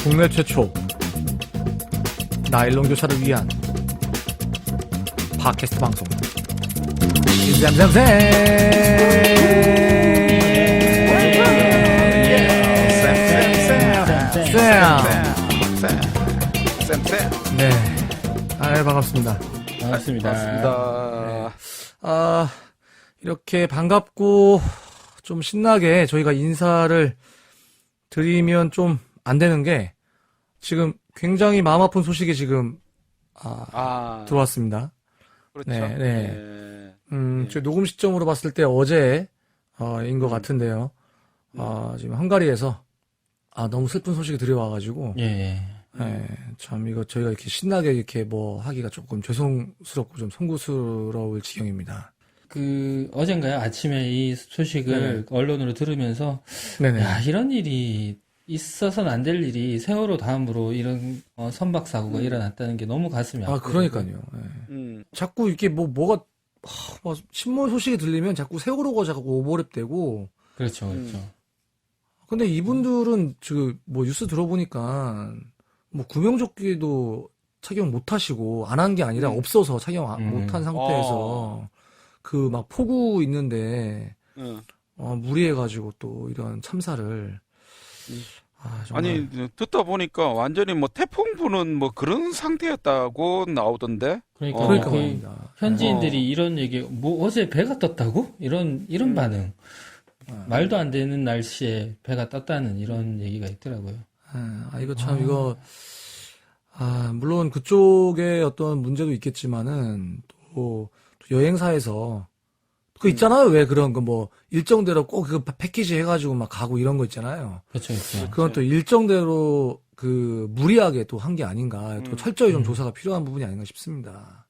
국내 최초 나일론 교차를 위한 팟캐스트 방송 네, 반갑습니다. 반갑습니다. 네. 이렇게 반갑고 좀 신나게 저희가 인사를 드리면 좀 안 되는 게 지금 굉장히 마음 아픈 소식이 지금 들어왔습니다. 그렇죠. 네. 저 녹음 시점으로 봤을 때 어제인 것 같은데요. 지금 헝가리에서 너무 슬픈 소식이 들려와가지고 참 이거 저희가 이렇게 신나게 이렇게 뭐 하기가 조금 죄송스럽고 좀 송구스러울 지경입니다. 어젠가요? 아침에 이 소식을 언론으로 들으면서 네네. 야, 이런 일이 있어서는 안 될 일이 세월호 다음으로 이런 선박 사고가 일어났다는 게 너무 가슴이 아프고. 그러니까요. 네. 자꾸 이렇게 뭐가 신문 소식이 들리면 자꾸 세월호가 자꾸 오버랩되고. 그렇죠. 근데 이분들은 지금 뭐 뉴스 들어보니까 뭐 구명조끼도 착용 못 하시고 안 한 게 아니라 없어서 착용 못 한 상태에서 그 막 폭우 있는데 무리해가지고 또 이런 참사를 정말. 아니 듣다 보니까 완전히 뭐 태풍 부는 뭐 그런 상태였다고 나오던데. 그러니까 말입니다. 현지인들이 이런 얘기, 뭐 어제 배가 떴다고? 이런 반응. 말도 안 되는 날씨에 배가 떴다는 이런 얘기가 있더라고요. 이거 참 이거 물론 그쪽에 어떤 문제도 있겠지만은 또 여행사에서 그 있잖아요. 왜 그런 거 뭐 일정대로 꼭 그 패키지 해가지고 막 가고 이런 거 있잖아요. 그렇죠. 그건 또 일정대로 그 무리하게 또 한 게 아닌가. 또 철저히 좀 조사가 필요한 부분이 아닌가 싶습니다.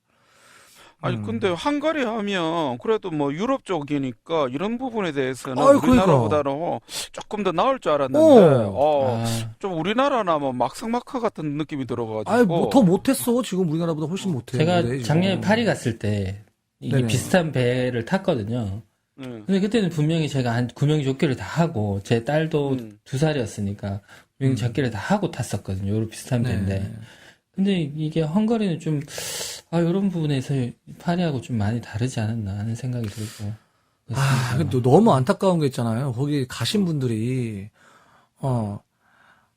아니 근데 헝가리 하면 그래도 뭐 유럽 쪽이니까 이런 부분에 대해서는 그러니까. 우리나라보다는 조금 더 나을 줄 알았는데 좀 우리나라나 뭐 막상막하 같은 느낌이 들어가지고. 뭐 더 못했어. 지금 우리나라보다 훨씬 못해. 제가 지금. 작년에 파리 갔을 때 이게 네네. 비슷한 배를 탔거든요. 근데 그때는 분명히 제가 한 구명조끼를 다 하고 제 딸도 2살이었으니까 구명조끼를 다 하고 탔었거든요. 요런 비슷한 배인데. 근데 이게 헝가리는 좀 이런 부분에서 파리하고 좀 많이 다르지 않았나 하는 생각이 들고. 근데 너무 안타까운 게 있잖아요. 거기 가신 분들이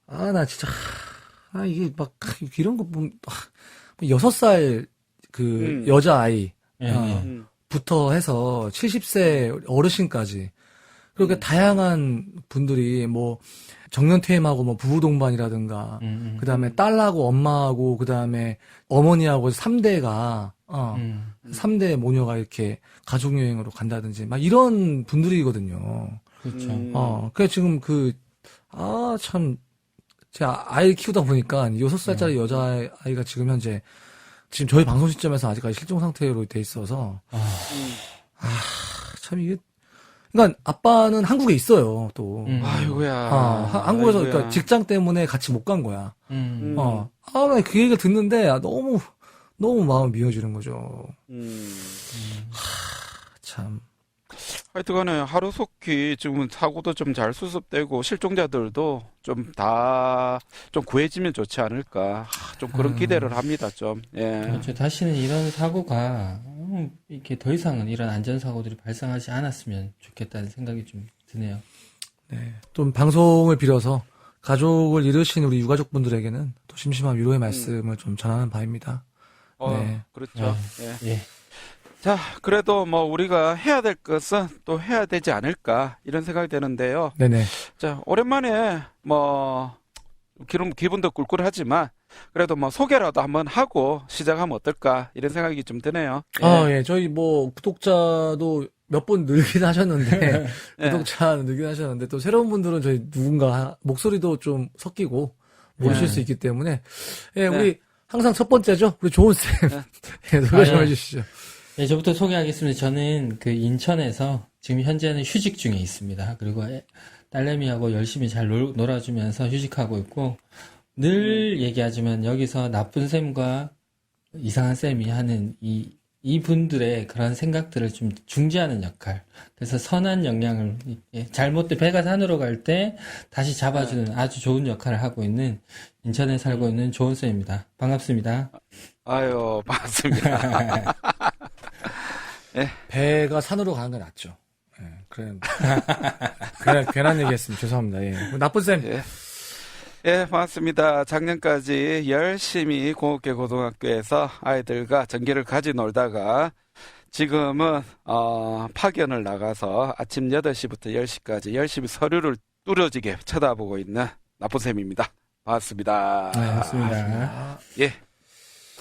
나 진짜 이게 막 이런 거 보면 6살 그 여자아이 부터 해서 70세 어르신까지 그렇게 다양한 분들이 뭐 정년퇴임하고 뭐 부부 동반이라든가 그다음에 딸하고 엄마하고 그다음에 어머니하고 3대가 3대 모녀가 이렇게 가족 여행으로 간다든지 막 이런 분들이거든요. 그렇죠. 그래 지금 참 제가 아이를 키우다 보니까 6살짜리 여자아이가 지금 현재 지금 저희 방송 시점에서 아직까지 실종 상태로 돼 있어서 참 이게 그러니까 아빠는 한국에 있어요 또. 아이고야. 한국에서 아이고야. 그러니까 직장 때문에 같이 못 간 거야. 나 그 얘기를 듣는데 너무 마음이 미어지는 거죠. 참. 하여튼간에 하루속히 지금 사고도 좀 잘 수습되고 실종자들도 좀 구해지면 좋지 않을까. 좀 그런 기대를 합니다, 좀. 예. 그렇죠. 다시는 이런 사고가 이렇게 더 이상은 이런 안전사고들이 발생하지 않았으면 좋겠다는 생각이 좀 드네요. 네. 또 방송을 빌어서 가족을 잃으신 우리 유가족분들에게는 또 심심한 위로의 말씀을 좀 전하는 바입니다. 네. 그렇죠. 예. 예. 자, 그래도 뭐 우리가 해야 될 것은 또 해야 되지 않을까 이런 생각이 드는데요. 네네. 자, 오랜만에 뭐 기분도 꿀꿀하지만 그래도 뭐 소개라도 한번 하고 시작하면 어떨까 이런 생각이 좀 드네요. 예. 저희 뭐 구독자도 몇 번 늘긴 하셨는데 구독자 늘긴 하셨는데 또 새로운 분들은 저희 누군가 목소리도 좀 섞이고 모르실 수 있기 때문에 우리 항상 첫 번째죠. 우리 조은 쌤 소개 좀 해주시죠. 네, 저부터 소개하겠습니다. 저는 그 인천에서 지금 현재는 휴직 중에 있습니다. 그리고 딸내미하고 열심히 잘 놀아주면서 휴직하고 있고, 늘 얘기하지만 여기서 나쁜 쌤과 이상한 쌤이 하는 이 분들의 그런 생각들을 좀 중지하는 역할. 그래서 선한 영향을, 잘못된 배가 산으로 갈 때 다시 잡아주는 아주 좋은 역할을 하고 있는 인천에 살고 있는 좋은 쌤입니다. 반갑습니다. 아유, 반갑습니다. 배가 산으로 가는 게 낫죠. 예, 괜한 얘기했습니다. 죄송합니다. 예. 나쁜 쌤. 예, 반갑습니다. 작년까지 열심히 공업계 고등학교에서 아이들과 전기를 가지 놀다가 지금은 파견을 나가서 아침 8시부터 10시까지 열심히 서류를 뚫어지게 쳐다보고 있는 나쁜쌤입니다. 반갑습니다. 네, 반갑습니다. 예.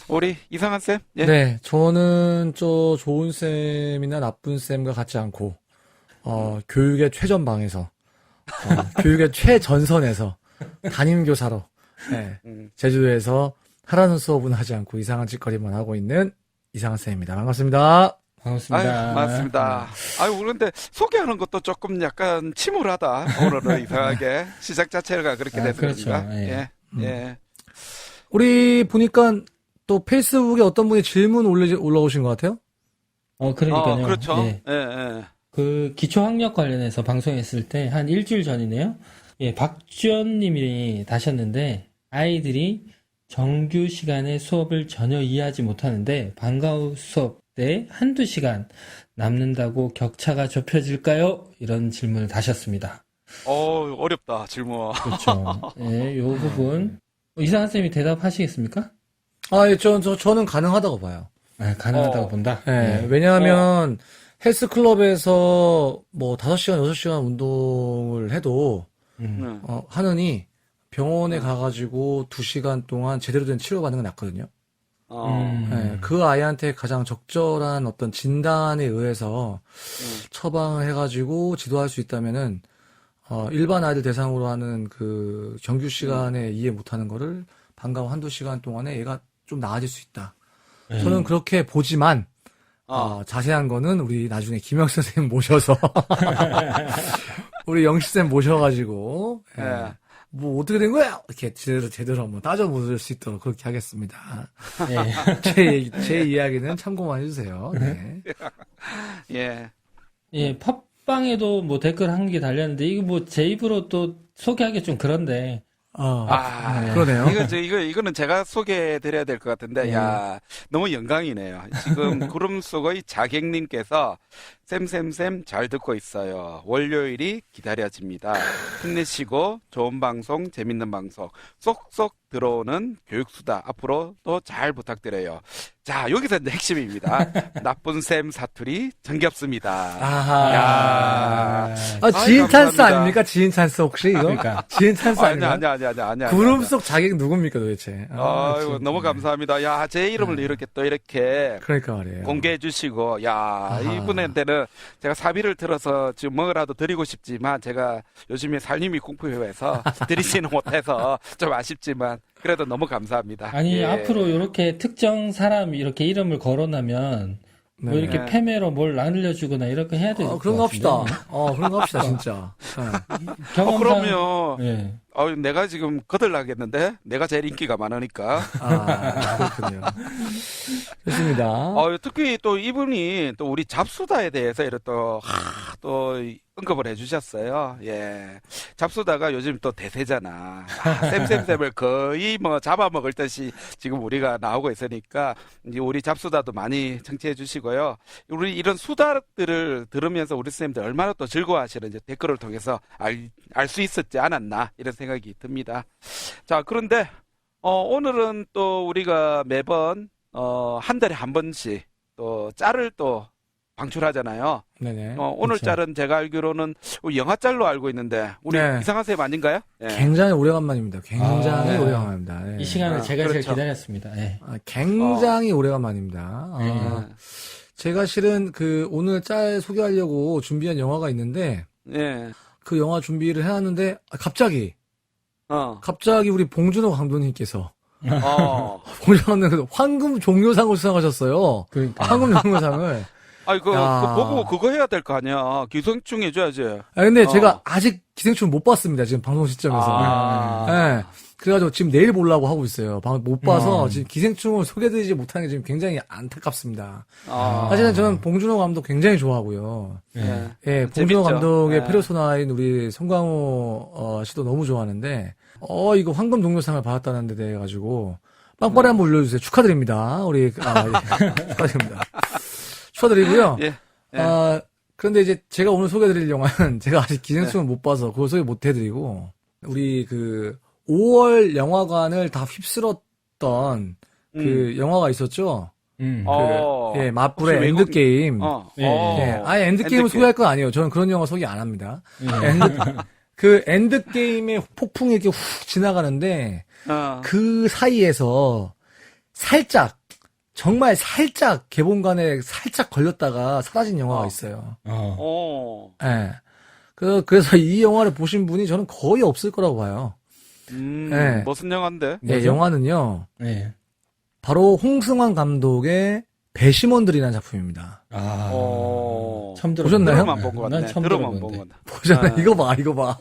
우리 이상한 쌤? 예. 네, 저는 좋은 쌤이나 나쁜 쌤과 같지 않고 교육의 최전방에서 교육의 최전선에서 담임교사로 제주도에서 하라는 수업은 하지 않고 이상한 짓거리만 하고 있는 이상한 쌤입니다. 반갑습니다. 반갑습니다. 아유, 맞습니다. 아유, 그런데 소개하는 것도 조금 약간 침울하다. 오늘은 이상하게 시작 자체가 그렇게 돼서 그렇죠. 그런가? 예. 예. 우리 보니까 또 페이스북에 어떤 분이 질문 올라오신 것 같아요? 그러니까요. 그렇죠. 예. 예. 그 기초학력 관련해서 방송했을 때 한 일주일 전이네요. 예, 박주연 님이 다셨는데 아이들이 정규 시간에 수업을 전혀 이해하지 못하는데 방과 후 수업 때 한두 시간 남는다고 격차가 좁혀질까요? 이런 질문을 다셨습니다. 어렵다, 질문. 그렇죠. 예, 요 부분 이상한 쌤이 대답하시겠습니까? 예, 저는 가능하다고 봐요. 가능하다고 본다. 예, 왜냐하면 헬스클럽에서 뭐 5시간, 6시간 운동을 해도 하느니 병원에 가가지고 2시간 동안 제대로 된 치료받는 건 낫거든요. 네, 그 아이한테 가장 적절한 어떤 진단에 의해서 처방을 해가지고 지도할 수 있다면은, 일반 아이들 대상으로 하는 그 정규 시간에 이해 못하는 거를 방과 후 한두 시간 동안에 얘가 좀 나아질 수 있다. 저는 그렇게 보지만, 자세한 거는 우리 나중에 김영선 선생님 모셔서, 우리 영식쌤 모셔가지고, 뭐 어떻게 된 거야? 이렇게 제대로 한번 따져볼 수 있도록 그렇게 하겠습니다. 제 이야기는 참고만 해주세요. 네. 예. 팟빵에도 뭐 댓글 한 개 달렸는데 이거 뭐 제 입으로 또 소개하기 좀 그런데. 그러네요. 이거는 제가 소개해드려야 될 것 같은데, 야, 너무 영광이네요. 지금 구름 속의 자객님께서 쌤 잘 듣고 있어요. 월요일이 기다려집니다. 힘내시고 좋은 방송, 재밌는 방송, 쏙쏙 들어오는 교육수다. 앞으로도 잘 부탁드려요. 자, 여기서 이제 핵심입니다. 나쁜 쌤 사투리 정겹습니다. 아하. 지인 찬스 감사합니다. 아닙니까? 지인 찬스 혹시 이거? 그러니까. 지인 찬스 아니야? 아니야. 구름 속 자객 누굽니까 도대체? 아이고, 너무 감사합니다. 야, 제 이름을 이렇게 그러니까 말이에요. 공개해 주시고, 야, 이분한테는 제가 사비를 들어서 지금 뭐라도 드리고 싶지만, 제가 요즘에 살림이 kumfu해서 드리지는 못해서 좀 아쉽지만, 그래도 너무 감사합니다. 아니, 예. 앞으로 이렇게 특정 사람 이렇게 이름을 거론하면 뭐 네. 이렇게 패매로 뭘 나누려주거나 이렇게 해야 되는 그런 거 합시다. 그런 거 합시다, 진짜. 경험상. 그러면, 예. 내가 지금 거들나겠는데? 내가 제일 인기가 많으니까. 그렇군요. 좋습니다. 특히 또 이분이 또 우리 잡수다에 대해서 이렇게 또 언급을 해주셨어요. 예. 잡수다가 요즘 또 대세잖아. 쌤을 거의 뭐 잡아먹을 듯이 지금 우리가 나오고 있으니까 이제 우리 잡수다도 많이 청취해 주시고요. 우리 이런 수다들을 들으면서 우리 쌤들 얼마나 또 즐거워하시는지 댓글을 통해서 알 수 있었지 않았나 이런 생각이 듭니다. 자, 그런데 오늘은 또 우리가 매번 한 달에 한 번씩 또 짤을 또 방출하잖아요. 네네. 오늘 그렇죠. 짤은 제가 알기로는 영화 짤로 알고 있는데 우리 네. 이상한 쌤 아닌가요? 예. 굉장히 오래간만입니다. 굉장히 네. 오래간만입니다. 예. 이 시간을 제가 제일 그렇죠. 기다렸습니다. 예. 굉장히 오래간만입니다. 네. 제가 실은 오늘 짤 소개하려고 준비한 영화가 있는데, 예. 그 영화 준비를 해놨는데, 갑자기 어. 우리 봉준호 감독님께서, 어. 봉준호 감독님 황금 종려상을 수상하셨어요. 그러니까. 황금 종려상을. 아이, 그거 야. 보고 그거 해야 될 거 아니야. 기생충 해줘야지. 근데 제가 아직 기생충 못 봤습니다. 지금 방송 시점에서. 아. 예. 그래가지고 지금 내일 보려고 하고 있어요. 방금 못 봐서 음. 지금 기생충을 소개드리지 못하는 게 지금 굉장히 안타깝습니다. 아. 사실은 저는 봉준호 감독 굉장히 좋아하고요. 네. 예, 봉준호 재밌죠. 감독의 네. 페르소나인 우리 송강호 씨도 너무 좋아하는데 이거 황금 동료상을 받았다는 데 대해 가지고 빵빠레 한번 올려주세요. 축하드립니다. 우리 축하드립니다. 축하드리고요. 예. 예. 그런데 이제 제가 오늘 소개해드릴 영화는 제가 아직 기생충을 못 봐서 그걸 소개 못 해드리고 우리 5월 영화관을 다 휩쓸었던 그 영화가 있었죠. 예, 맞불의 혹시 외국- 엔드게임. 예. 예, 아예 엔드게임을 엔드게임. 소개할 건 아니에요. 저는 그런 영화 소개 안 합니다. 엔드게임의 폭풍이 이렇게 훅 지나가는데, 그 사이에서 정말 살짝 개봉관에 살짝 걸렸다가 사라진 영화가 있어요. 예. 그래서 이 영화를 보신 분이 저는 거의 없을 거라고 봐요. 네. 무슨 영화인데? 예, 영화는요, 네. 바로 홍승환 감독의 배심원들이라는 작품입니다. 처음 들어. 보셨나요? 들어만 본 것 같네. 난 처음 들어만 들어본 본 것 같네. 보잖아요. 이거 봐.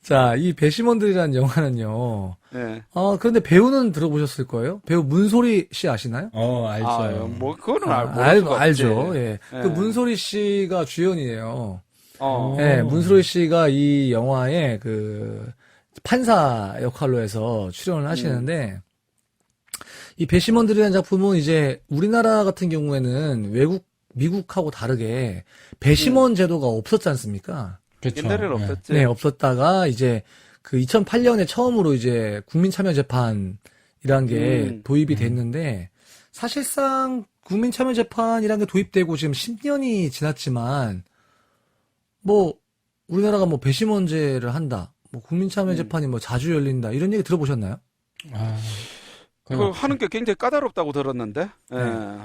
자, 이 배심원들이라는 영화는요. 네. 그런데 배우는 들어보셨을 거예요? 배우 문소리 씨 아시나요? 알죠. 뭐 그거는 모를 수가 없지. 알죠. 예. 예. 그 문소리 씨가 주연이에요. 어. 예, 문소리 씨가 이 영화에 판사 역할로 해서 출연을 하시는데, 이 배심원들이라는 작품은 이제 우리나라 같은 경우에는 미국하고 다르게 배심원 제도가 없었지 않습니까? 그렇죠. 옛날에는 없었지. 네, 없었다가 이제 2008년에 처음으로 이제 국민참여재판이란 게 도입이 됐는데, 사실상 국민참여재판이란 게 도입되고 지금 10년이 지났지만, 우리나라가 배심원제를 한다, 국민참여재판이 자주 열린다, 이런 얘기 들어보셨나요? 그거 하는 게 굉장히 까다롭다고 들었는데. 예.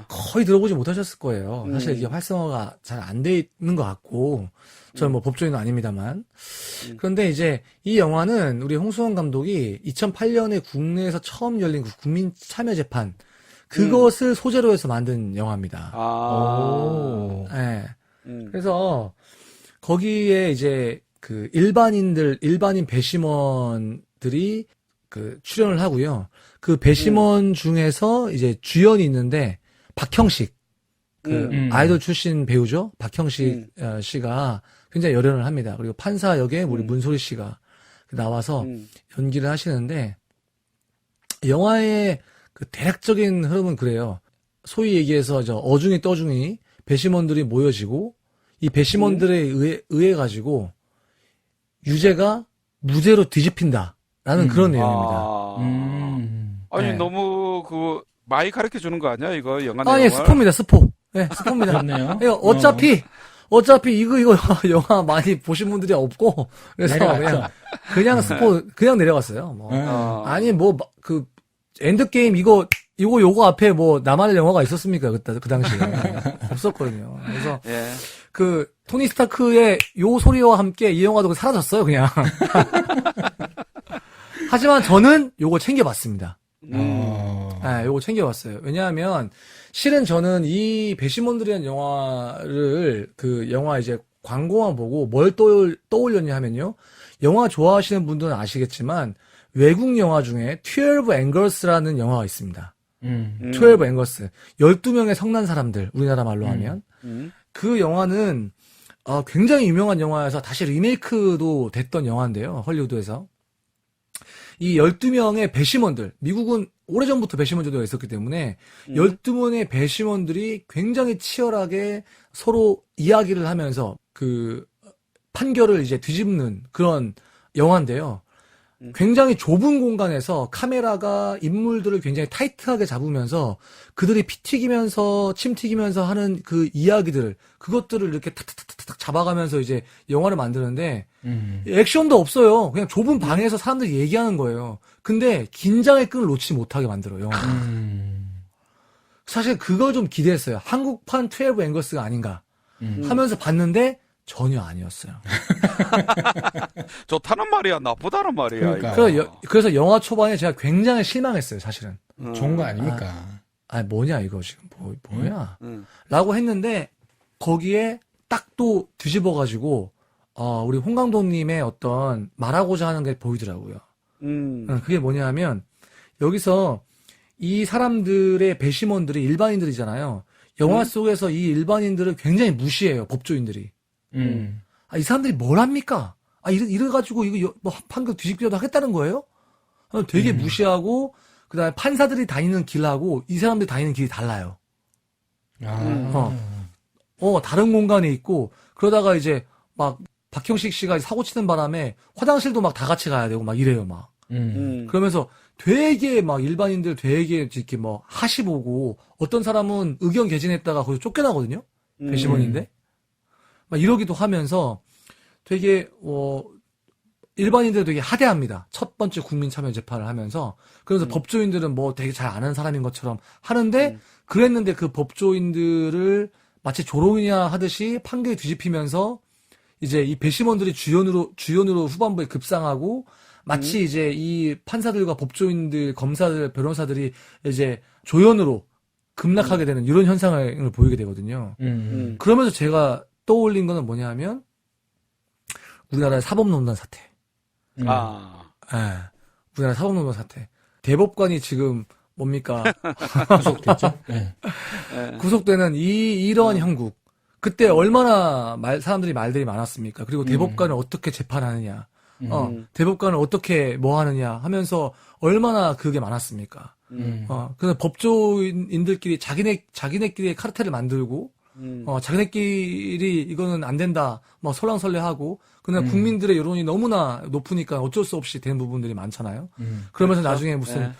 거의 들어보지 못하셨을 거예요. 사실 이게 활성화가 잘 안 돼 있는 것 같고, 저는 법조인은 아닙니다만. 그런데 이제 이 영화는 우리 홍수원 감독이 2008년에 국내에서 처음 열린 국민참여재판, 그것을 소재로 해서 만든 영화입니다. 네. 그래서 거기에 이제 일반인 배심원들이 출연을 하고요. 그 배심원 중에서 이제 주연이 있는데, 박형식, 아이돌 출신 배우죠? 박형식 씨가 굉장히 열연을 합니다. 그리고 판사 역에 우리 문소리 씨가 나와서 연기를 하시는데, 영화의 대략적인 흐름은 그래요. 소위 얘기해서 어중이 떠중이 배심원들이 모여지고, 이 배심원들에 의해 가지고 유죄가 무죄로 뒤집힌다라는 그런 내용입니다. 아니, 네. 너무 많이 가르쳐 주는 거 아니야? 이거 영화 예, 내용을? 스포입니다, 스포. 네, 스포입니다. 그렇네요. 어차피 이거 영화 많이 보신 분들이 없고, 그래서 그냥 스포, 그냥 내려갔어요. 엔드게임 요거 앞에 나만의 영화가 있었습니까? 그 당시에. 없었거든요. 그래서, 예. 토니 스타크의 요 소리와 함께 이 영화도 사라졌어요, 그냥. 하지만 저는 요거 챙겨봤습니다. 요거 챙겨봤어요. 왜냐하면, 실은 저는 이 배심원들이라는 영화를, 영화 이제 광고만 보고 뭘 떠올렸냐 하면요. 영화 좋아하시는 분들은 아시겠지만, 외국 영화 중에 12 Angers라는 영화가 있습니다. 12 Angers. 12명의 성난 사람들, 우리나라 말로 하면. 그 영화는, 굉장히 유명한 영화여서 다시 리메이크도 됐던 영화인데요. 헐리우드에서. 이 12명의 배심원들, 미국은 오래전부터 배심원 제도가 있었기 때문에 12명의 배심원들이 굉장히 치열하게 서로 이야기를 하면서 판결을 이제 뒤집는 그런 영화인데요. 굉장히 좁은 공간에서 카메라가 인물들을 굉장히 타이트하게 잡으면서 그들이 피 튀기면서 침 튀기면서 하는 그 이야기들, 그것들을 이렇게 탁탁탁탁 잡아가면서 이제 영화를 만드는데 액션도 없어요. 그냥 좁은 방에서 사람들이 얘기하는 거예요. 근데 긴장의 끈을 놓지 못하게 만들어요, 영화가. 사실 그걸 좀 기대했어요. 한국판 12 앵거스가 아닌가 하면서 봤는데 전혀 아니었어요. 좋다는 말이야, 나쁘다는 말이야. 그러니까. 이거. 그래서 영화 초반에 제가 굉장히 실망했어요, 사실은. 좋은 거 아닙니까? 뭐냐, 이거 지금, 뭐야. 라고 했는데, 거기에 딱 또 뒤집어가지고, 우리 홍 감독님의 어떤 말하고자 하는 게 보이더라고요. 그게 뭐냐면 여기서 이 사람들의 배심원들이 일반인들이잖아요. 영화 속에서 이 일반인들을 굉장히 무시해요. 법조인들이. 이 사람들이 뭘 합니까? 이래가지고 이거 뭐 판결 뒤집기라도 하겠다는 거예요? 되게 무시하고 그다음에 판사들이 다니는 길하고 이 사람들이 다니는 길이 달라요. 다른 공간에 있고 그러다가 이제 막 박형식 씨가 사고 치는 바람에 화장실도 막 다 같이 가야 되고 막 이래요 막. 그러면서 되게 막 일반인들 되게 이렇게 뭐 하시보고 어떤 사람은 의견 개진했다가 거기서 쫓겨나거든요. 배심원인데 막 이러기도 하면서 되게 일반인들 되게 하대합니다. 첫 번째 국민참여재판을 하면서 그래서 법조인들은 뭐 되게 잘 아는 사람인 것처럼 하는데 그랬는데 그 법조인들을 마치 조롱이냐 하듯이 판결이 뒤집히면서 이제 이 배심원들이 주연으로 후반부에 급상하고 마치 이제 이 판사들과 법조인들, 검사들, 변호사들이 이제 조연으로 급락하게 되는 이런 현상을 보이게 되거든요. 그러면서 제가 떠올린 거는 뭐냐면 우리나라의 사법농단 사태. 우리나라 사법농단 사태. 대법관이 지금 뭡니까? 구속됐죠? 네. 구속되는 이러한 형국. 그때 얼마나 사람들이 말들이 많았습니까? 그리고 대법관을 어떻게 재판하느냐. 대법관을 어떻게 뭐 하느냐 하면서 얼마나 그게 많았습니까? 그래서 법조인들끼리 자기네끼리 카르텔을 만들고, 자기네끼리 이거는 안 된다, 막 설랑설레하고, 그냥 국민들의 여론이 너무나 높으니까 어쩔 수 없이 된 부분들이 많잖아요. 그러면서 그렇죠. 나중에 무슨,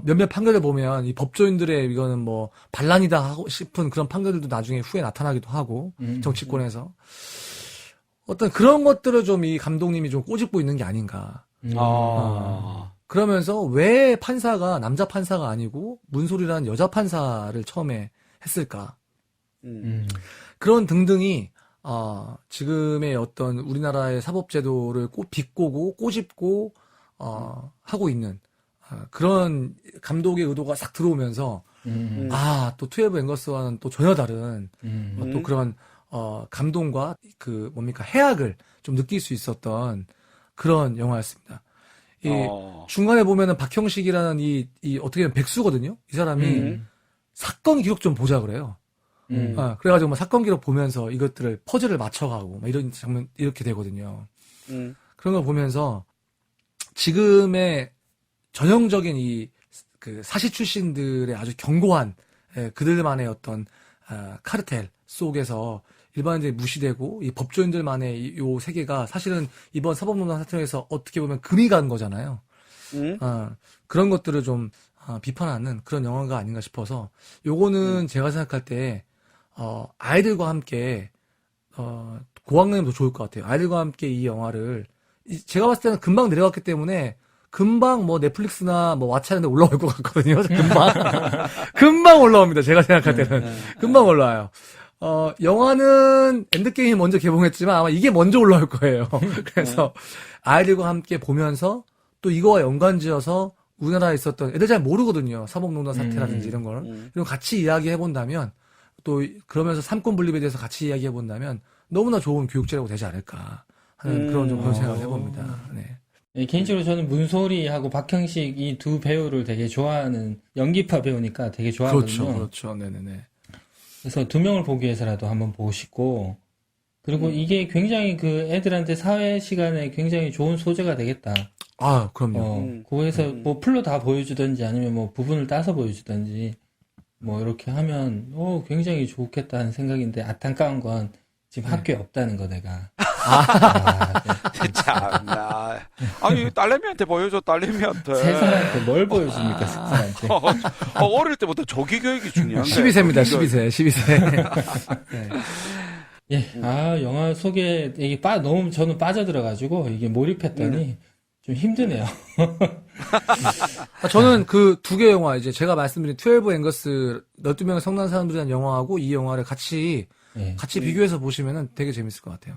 몇몇 판결을 보면 이 법조인들의 이거는 뭐 반란이다 하고 싶은 그런 판결들도 나중에 후에 나타나기도 하고, 정치권에서. 어떤 그런 것들을 좀 이 감독님이 좀 꼬집고 있는 게 아닌가. 그러면서 왜 판사가 남자 판사가 아니고 문소리라는 여자 판사를 처음에 했을까? 그런 등등이 지금의 어떤 우리나라의 사법제도를 비꼬고 꼬집고 하고 있는 그런 감독의 의도가 싹 들어오면서 또 12 앵거스와는 또 전혀 다른 또 그런 감동과 그 뭡니까 해악을 좀 느낄 수 있었던 그런 영화였습니다. 중간에 보면은 박형식이라는 이 어떻게 보면 백수거든요. 이 사람이 사건 기록 좀 보자 그래요. 그래가지고 막 사건 기록 보면서 이것들을 퍼즐을 맞춰가고 막 이런 장면 이렇게 되거든요. 그런 걸 보면서 지금의 전형적인 그 사시 출신들의 아주 견고한 그들만의 어떤 카르텔 속에서 일반인들이 무시되고 이 법조인들만의 요 세계가 사실은 이번 사법농단 사태에서 어떻게 보면 금이 간 거잖아요. 그런 것들을 좀 비판하는 그런 영화가 아닌가 싶어서 요거는 제가 생각할 때 아이들과 함께 고학년도 좋을 것 같아요. 아이들과 함께 이 영화를 제가 봤을 때는 금방 내려갔기 때문에 금방 뭐 넷플릭스나 뭐 왓챠인데 올라올 것 같거든요. 금방 올라옵니다. 제가 생각할 때는 금방 올라와요. 영화는 엔드게임이 먼저 개봉했지만 아마 이게 먼저 올라올 거예요. 그래서 아이들과 함께 보면서 또 이거와 연관지어서 우리나라에 있었던 애들 잘 모르거든요. 사법농단 사태라든지 이런 걸. 그리고 같이 이야기해본다면 또 그러면서 삼권 분립에 대해서 같이 이야기해본다면 너무나 좋은 교육제라고 되지 않을까 하는 그런 생각을 해봅니다. 네. 개인적으로 저는 문소리하고 박형식 이 두 배우를 되게 좋아하는 연기파 배우니까 되게 좋아하거든요. 그렇죠. 네네네. 그래서 두 명을 보기 위해서라도 한번 보고 싶고, 그리고 이게 굉장히 그 애들한테 사회 시간에 굉장히 좋은 소재가 되겠다. 그럼요. 그거에서 뭐 풀로 다 보여주든지 아니면 뭐 부분을 따서 보여주든지 뭐 이렇게 하면 굉장히 좋겠다는 생각인데 안타까운 건 지금 학교에 없다는 거 내가. 네. 참나. 아니 딸내미한테 보여줘 딸내미한테. 세 살한테 뭘 보여줍니까 세 살한테. 어릴 때부터 조기 교육이 중요한데. 12세입니다. 12세. 네. 영화 소개 이게 너무 저는 빠져들어가지고 이게 몰입했더니 좀 힘드네요. 저는 그 두 개 영화 이제 제가 말씀드린 12 앵거스 12명의 성난 사람들이라는 영화하고 이 영화를 같이 비교해서 보시면은 되게 재밌을 것 같아요.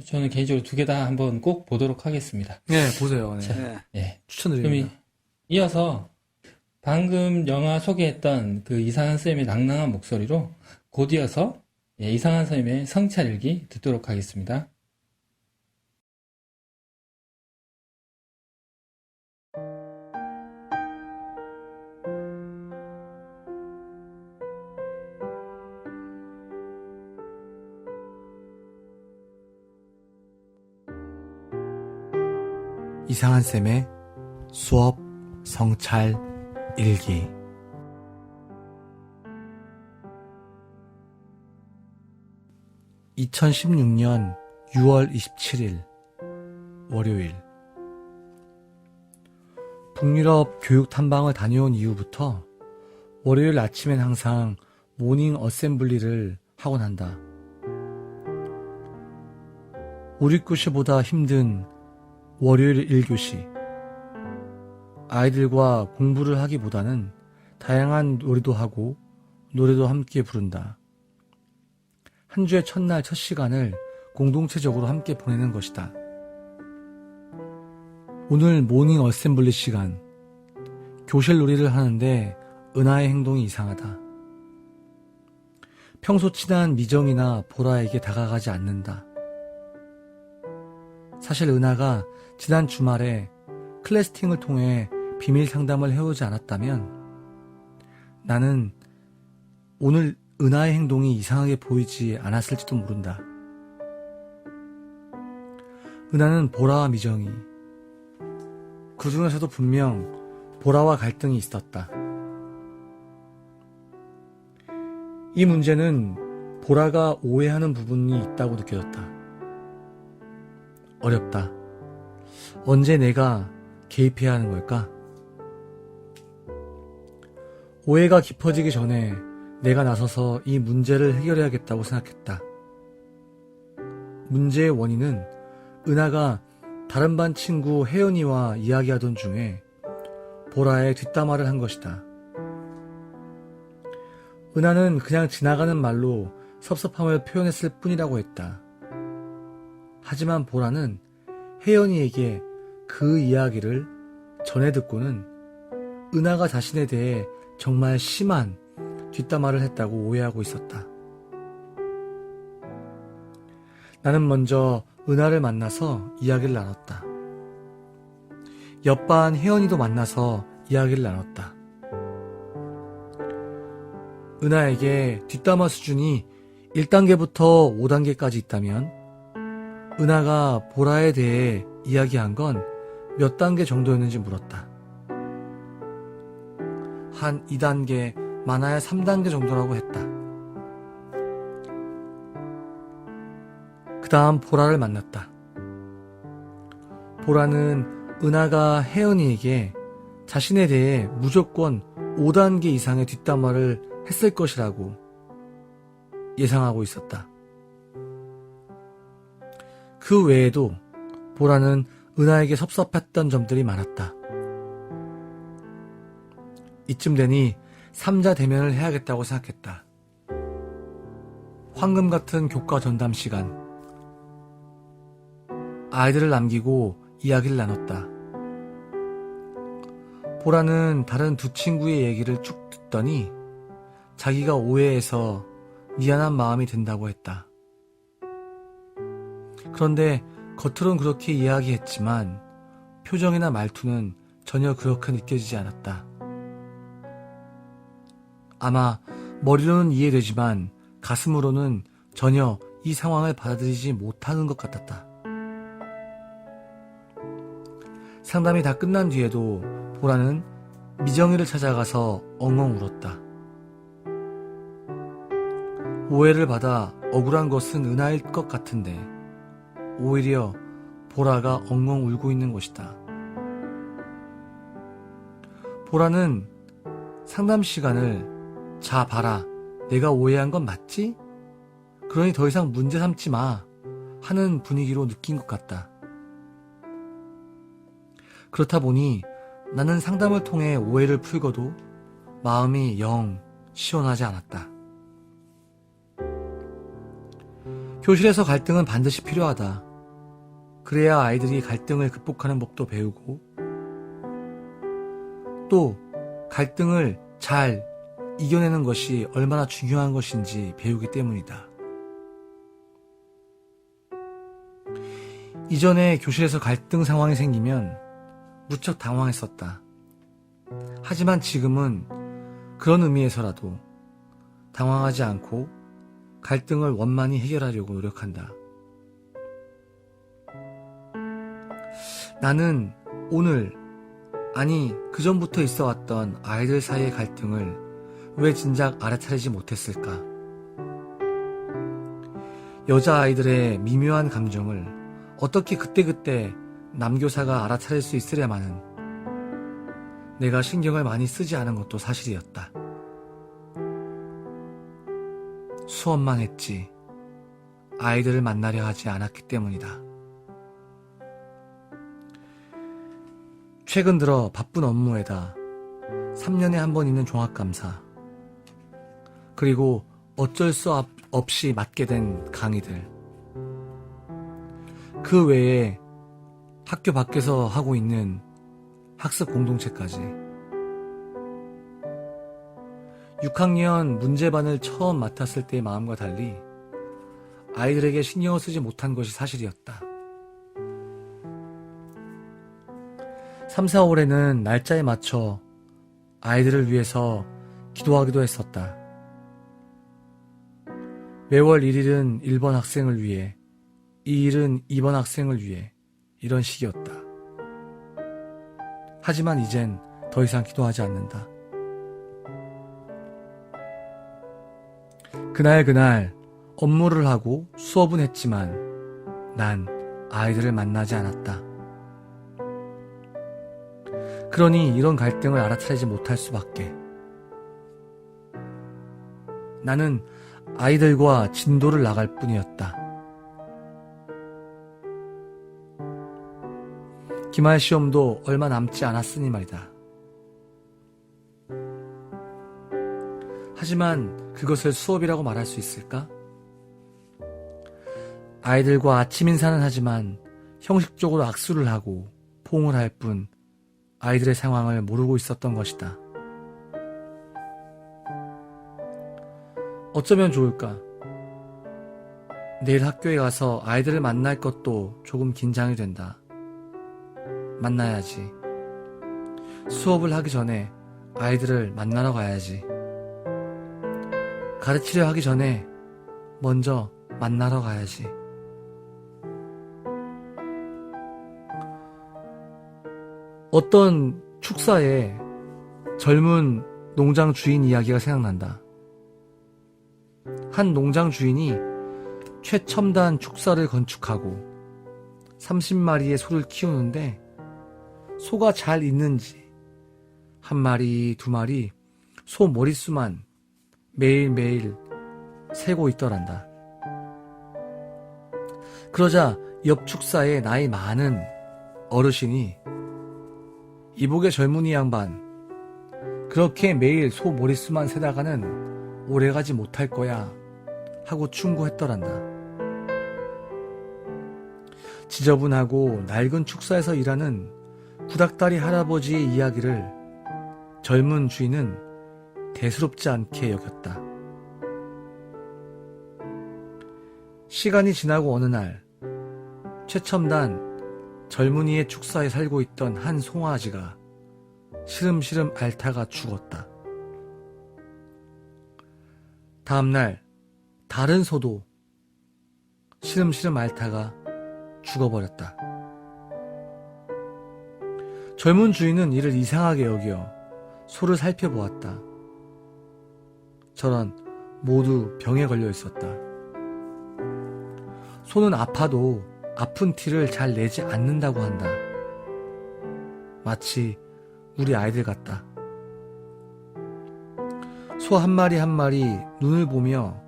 저는 개인적으로 두 개 다 한번 꼭 보도록 하겠습니다. 네, 보세요. 추천드립니다. 그럼 이어서 방금 영화 소개했던 그 이상한 쌤의 낭낭한 목소리로 곧 이어서 예, 이상한 선생님의 성찰일기 듣도록 하겠습니다. 이상한 쌤의 수업 성찰 일기. (2016년 6월 27일) 월요일. 북유럽 교육 탐방을 다녀온 이후부터 월요일 아침엔 항상 모닝 어셈블리를 하곤 한다. 우리꾸시보다 힘든 월요일 1교시. 아이들과 공부를 하기보다는 다양한 놀이도 하고 노래도 함께 부른다. 한 주의 첫날 첫 시간을 공동체적으로 함께 보내는 것이다. 오늘 모닝 어셈블리 시간. 교실 놀이를 하는데 은하의 행동이 이상하다. 평소 친한 미정이나 보라에게 다가가지 않는다. 사실 은하가 지난 주말에 클래스팅을 통해 비밀 상담을 해오지 않았다면 나는 오늘 은하의 행동이 이상하게 보이지 않았을지도 모른다. 은하는 보라와 미정이, 그 중에서도 분명 보라와 갈등이 있었다. 이 문제는 보라가 오해하는 부분이 있다고 느껴졌다. 어렵다. 언제 내가 개입해야 하는 걸까? 오해가 깊어지기 전에 내가 나서서 이 문제를 해결해야겠다고 생각했다. 문제의 원인은 은하가 다른 반 친구 혜연이와 이야기하던 중에 보라의 뒷담화를 한 것이다. 은하는 그냥 지나가는 말로 섭섭함을 표현했을 뿐이라고 했다. 하지만 보라는 혜연이에게 그 이야기를 전해 듣고는 은하가 자신에 대해 정말 심한 뒷담화를 했다고 오해하고 있었다. 나는 먼저 은하를 만나서 이야기를 나눴다. 옆반 혜연이도 만나서 이야기를 나눴다. 은하에게 뒷담화 수준이 1단계부터 5단계까지 있다면 은하가 보라에 대해 이야기한 건 몇 단계 정도였는지 물었다. 한 2단계, 많아야 3단계 정도라고 했다. 그 다음 보라를 만났다. 보라는 은하가 혜연이에게 자신에 대해 무조건 5단계 이상의 뒷담화를 했을 것이라고 예상하고 있었다. 그 외에도 보라는 은하에게 섭섭했던 점들이 많았다. 이쯤 되니 3자 대면을 해야겠다고 생각했다. 황금 같은 교과 전담 시간. 아이들을 남기고 이야기를 나눴다. 보라는 다른 두 친구의 얘기를 쭉 듣더니 자기가 오해해서 미안한 마음이 든다고 했다. 그런데 겉으론 그렇게 이야기했지만 표정이나 말투는 전혀 그렇게 느껴지지 않았다. 아마 머리로는 이해되지만 가슴으로는 전혀 이 상황을 받아들이지 못하는 것 같았다. 상담이 다 끝난 뒤에도 보라는 미정이를 찾아가서 엉엉 울었다. 오해를 받아 억울한 것은 은하일 것 같은데 오히려 보라가 엉엉 울고 있는 것이다. 보라는 상담 시간을 자 봐라, 내가 오해한 건 맞지? 그러니 더 이상 문제 삼지 마 하는 분위기로 느낀 것 같다. 그렇다 보니 나는 상담을 통해 오해를 풀고도 마음이 영 시원하지 않았다. 교실에서 갈등은 반드시 필요하다. 그래야 아이들이 갈등을 극복하는 법도 배우고 또 갈등을 잘 이겨내는 것이 얼마나 중요한 것인지 배우기 때문이다. 이전에 교실에서 갈등 상황이 생기면 무척 당황했었다. 하지만 지금은 그런 의미에서라도 당황하지 않고 갈등을 원만히 해결하려고 노력한다. 나는 오늘, 아니 그전부터 있어왔던 아이들 사이의 갈등을 왜 진작 알아차리지 못했을까? 여자아이들의 미묘한 감정을 어떻게 그때그때 남교사가 알아차릴 수 있으랴마는 내가 신경을 많이 쓰지 않은 것도 사실이었다. 수업만 했지 아이들을 만나려 하지 않았기 때문이다. 최근 들어 바쁜 업무에다 3년에 한 번 있는 종합감사, 그리고 어쩔 수 없이 맡게 된 강의들, 그 외에 학교 밖에서 하고 있는 학습 공동체까지 6학년 문제반을 처음 맡았을 때의 마음과 달리 아이들에게 신경을 쓰지 못한 것이 사실이었다. 3, 4월에는 날짜에 맞춰 아이들을 위해서 기도하기도 했었다. 매월 1일은 1번 학생을 위해, 2일은 2번 학생을 위해, 이런 식이었다. 하지만 이젠 더 이상 기도하지 않는다. 그날 업무를 하고 수업은 했지만 난 아이들을 만나지 않았다. 그러니 이런 갈등을 알아차리지 못할 수밖에. 나는 아이들과 진도를 나갈 뿐이었다. 기말 시험도 얼마 남지 않았으니 말이다. 하지만 그것을 수업이라고 말할 수 있을까? 아이들과 아침 인사는 하지만 형식적으로 악수를 하고 포옹을 할 뿐 아이들의 상황을 모르고 있었던 것이다. 어쩌면 좋을까? 내일 학교에 가서 아이들을 만날 것도 조금 긴장이 된다. 만나야지. 수업을 하기 전에 아이들을 만나러 가야지. 가르치려 하기 전에 먼저 만나러 가야지. 어떤 축사에 젊은 농장 주인 이야기가 생각난다. 한 농장 주인이 최첨단 축사를 건축하고 30마리의 소를 키우는데 소가 잘 있는지 1마리, 2마리 소 머릿수만 매일매일 세고 있더란다. 그러자 옆 축사에 나이 많은 어르신이 이복의 젊은이 양반, 그렇게 매일 소 머릿수만 세다가는 오래가지 못할 거야 하고 충고했더란다. 지저분하고 낡은 축사에서 일하는 구닥다리 할아버지의 이야기를 젊은 주인은 대수롭지 않게 여겼다. 시간이 지나고 어느 날 최첨단 젊은이의 축사에 살고 있던 한 송아지가 시름시름 앓다가 죽었다. 다음날 다른 소도 시름시름 앓다가 죽어버렸다. 젊은 주인은 이를 이상하게 여겨 소를 살펴보았다. 저런, 모두 병에 걸려 있었다. 소는 아파도 아픈 티를 잘 내지 않는다고 한다. 마치 우리 아이들 같다. 소 한 마리 한 마리 눈을 보며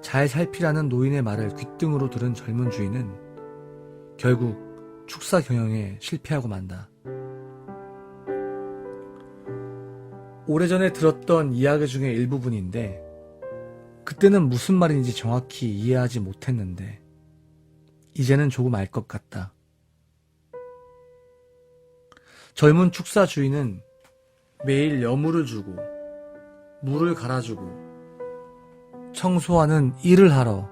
잘 살피라는 노인의 말을 귓등으로 들은 젊은 주인은 결국 축사 경영에 실패하고 만다. 오래전에 들었던 이야기 중에 일부분인데 그때는 무슨 말인지 정확히 이해하지 못했는데 이제는 조금 알 것 같다. 젊은 축사 주인은 매일 여물을 주고 물을 갈아주고 청소하는 일을 하러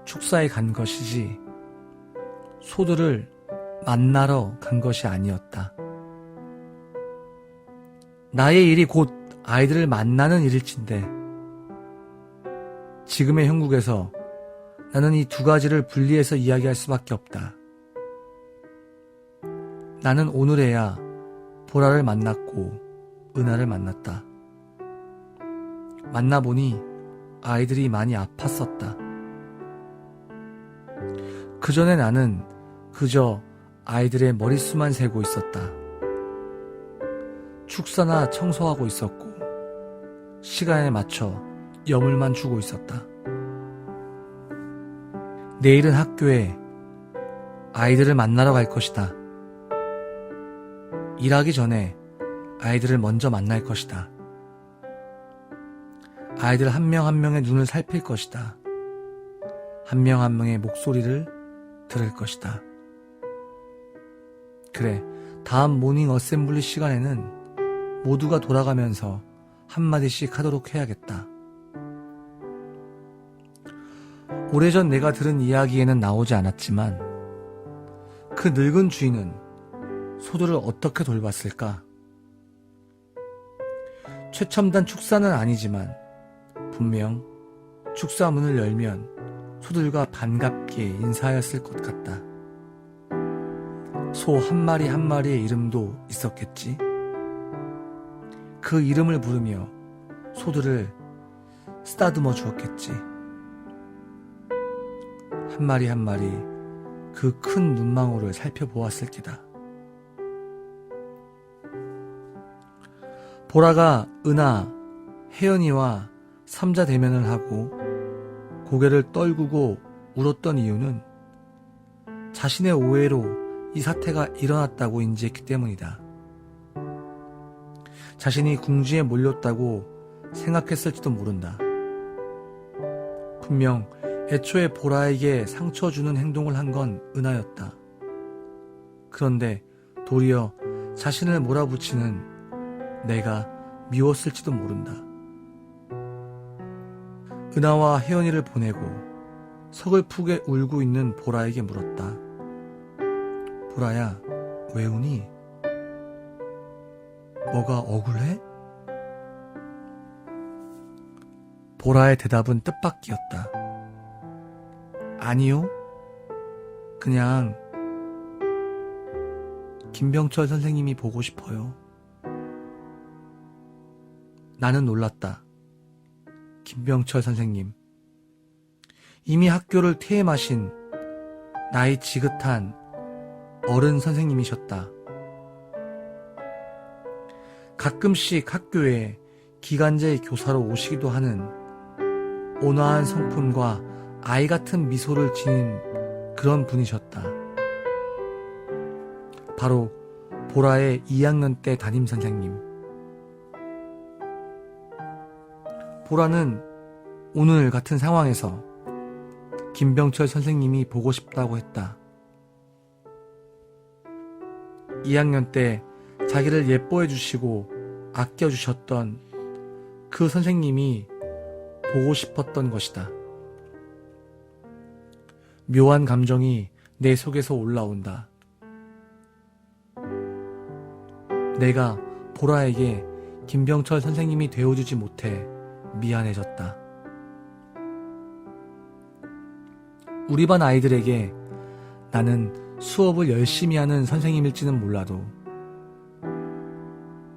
축사에 간 것이지 소들을 만나러 간 것이 아니었다. 나의 일이 곧 아이들을 만나는 일일진데 지금의 형국에서 나는 이 두 가지를 분리해서 이야기할 수밖에 없다. 나는 오늘에야 보라를 만났고 은하를 만났다. 만나보니 아이들이 많이 아팠었다. 그 전에 나는 그저 아이들의 머릿수만 세고 있었다. 축사나 청소하고 있었고 시간에 맞춰 여물만 주고 있었다. 내일은 학교에 아이들을 만나러 갈 것이다. 일하기 전에 아이들을 먼저 만날 것이다. 아이들 한 명 한 명의 눈을 살필 것이다. 한 명 한 명의 목소리를 들을 것이다. 그래, 다음 모닝 어셈블리 시간에는 모두가 돌아가면서 한마디씩 하도록 해야겠다. 오래전 내가 들은 이야기에는 나오지 않았지만 그 늙은 주인은 소들을 어떻게 돌봤을까? 최첨단 축사는 아니지만 분명 축사문을 열면 소들과 반갑게 인사하였을 것 같다. 소 한 마리 한 마리의 이름도 있었겠지. 그 이름을 부르며 소들을 쓰다듬어 주었겠지. 한 마리 한 마리 그 큰 눈망울을 살펴보았을 게다. 보라가 은하, 혜연이와 삼자 대면을 하고 고개를 떨구고 울었던 이유는 자신의 오해로 이 사태가 일어났다고 인지했기 때문이다. 자신이 궁지에 몰렸다고 생각했을지도 모른다. 분명 애초에 보라에게 상처 주는 행동을 한 건 은하였다. 그런데 도리어 자신을 몰아붙이는 내가 미웠을지도 모른다. 은하와 혜연이를 보내고 서글프게 울고 있는 보라에게 물었다. 보라야, 왜 우니? 뭐가 억울해? 보라의 대답은 뜻밖이었다. 아니요. 그냥 김병철 선생님이 보고 싶어요. 나는 놀랐다. 김병철 선생님. 이미 학교를 퇴임하신 나이 지긋한 어른 선생님이셨다. 가끔씩 학교에 기간제 교사로 오시기도 하는 온화한 성품과 아이 같은 미소를 지닌 그런 분이셨다. 바로 보라의 2학년 때 담임 선생님. 보라는 오늘 같은 상황에서 김병철 선생님이 보고 싶다고 했다. 2학년 때 자기를 예뻐해 주시고 아껴주셨던 그 선생님이 보고 싶었던 것이다. 묘한 감정이 내 속에서 올라온다. 내가 보라에게 김병철 선생님이 되어주지 못해 미안해졌다. 우리 반 아이들에게 나는 수업을 열심히 하는 선생님일지는 몰라도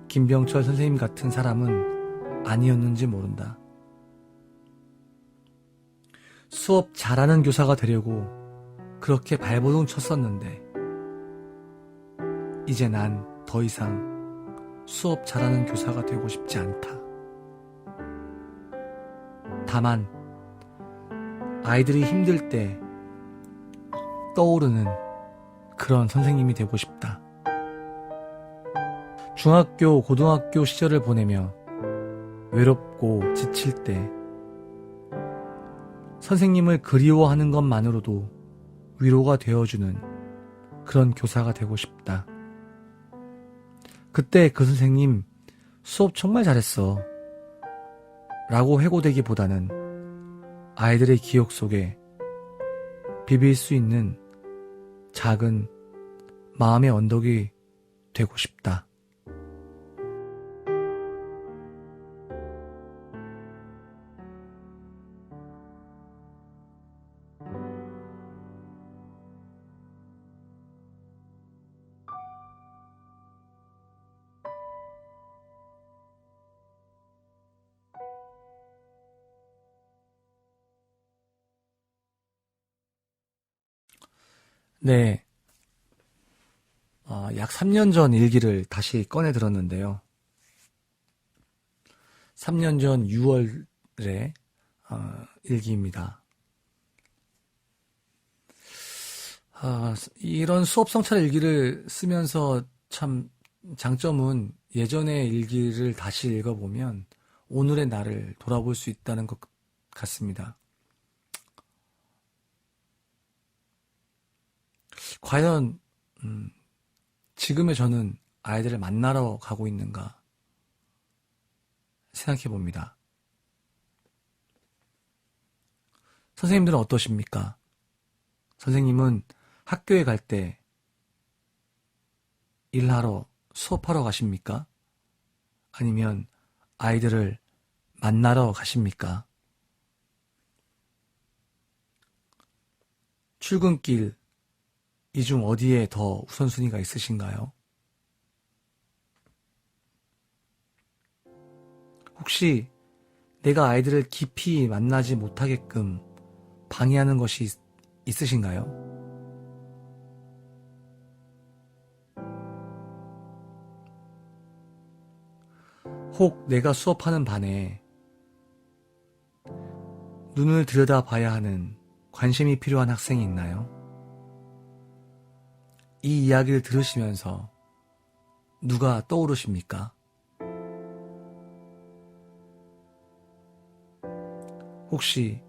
김병철 선생님 같은 사람은 아니었는지 모른다. 수업 잘하는 교사가 되려고 그렇게 발버둥 쳤었는데 이제 난 더 이상 수업 잘하는 교사가 되고 싶지 않다. 다만 아이들이 힘들 때 떠오르는 그런 선생님이 되고 싶다. 중학교, 고등학교 시절을 보내며 외롭고 지칠 때 선생님을 그리워하는 것만으로도 위로가 되어주는 그런 교사가 되고 싶다. 그때 그 선생님 수업 정말 잘했어 라고 회고되기보다는 아이들의 기억 속에 비빌 수 있는 작은 마음의 언덕이 되고 싶다. 네. 약 3년 전 일기를 다시 꺼내 들었는데요. 3년 전 6월에 일기입니다. 이런 수업 성찰 일기를 쓰면서 참 장점은 예전의 일기를 다시 읽어보면 오늘의 나를 돌아볼 수 있다는 것 같습니다. 과연 지금의 저는 아이들을 만나러 가고 있는가 생각해 봅니다. 선생님들은 어떠십니까? 선생님은 학교에 갈 때 일하러 수업하러 가십니까? 아니면 아이들을 만나러 가십니까? 출근길 이 중 어디에 더 우선순위가 있으신가요? 혹시 내가 아이들을 깊이 만나지 못하게끔 방해하는 것이 있으신가요? 혹 내가 수업하는 반에 눈을 들여다봐야 하는 관심이 필요한 학생이 있나요? 이 이야기를 들으시면서 누가 떠오르십니까? 혹시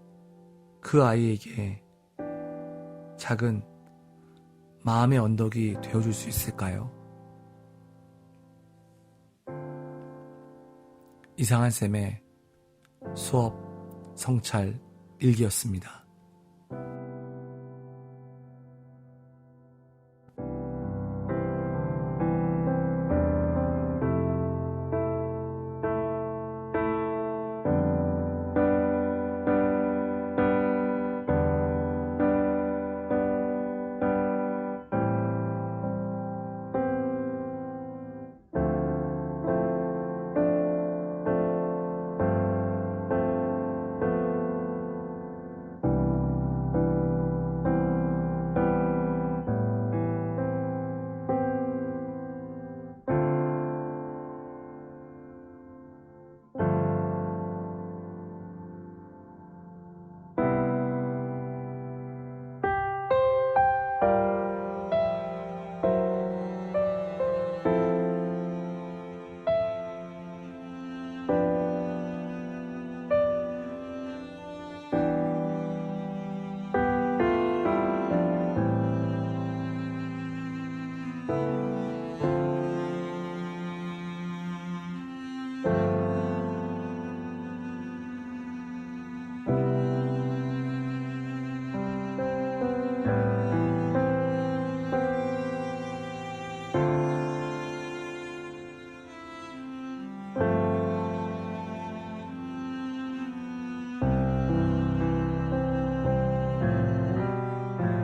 그 아이에게 작은 마음의 언덕이 되어줄 수 있을까요? 이상한 쌤의 수업 성찰 일기였습니다.